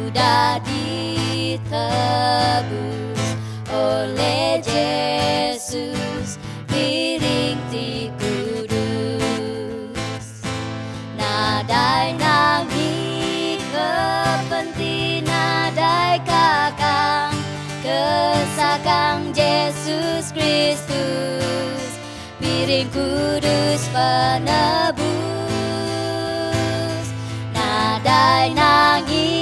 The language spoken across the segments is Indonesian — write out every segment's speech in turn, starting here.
sudah ditebus oleh Yesus, piring ti kudus. Nadai nangi kepenting nadai kakang kesakang Yesus Kristus, piring kudus penebus. Nadai nangi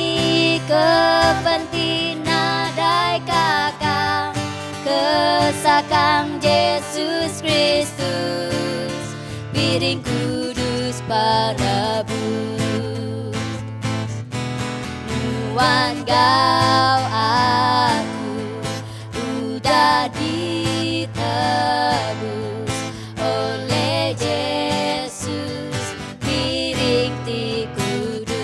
kepenting nadai kakang kesakang Yesus Kristus, piring kudus penebus. Nuan gau aku udah ditebus oleh Yesus, piring ti kudus.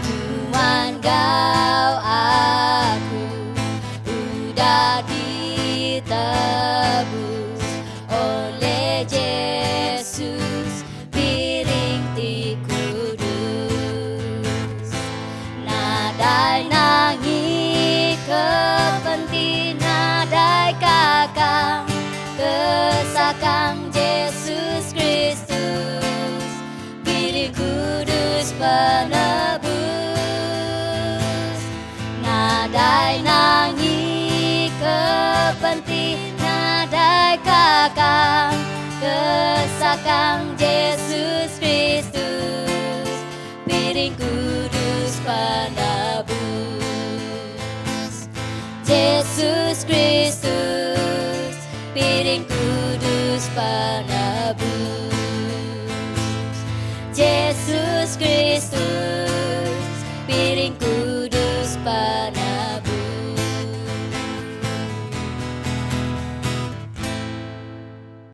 Nuan gau aku udah ditebus oleh Yesus, piring ti kudus. Nadai nangi kepenting nadai kakang kesakang Yesus Kristus, piring kudus penebus. Nadai nangi kepenting nadai kakang kesakang Yesus Kristus, piring kudus penebus. Yesus Kristus, piring kudus penebus. Yesus Kristus,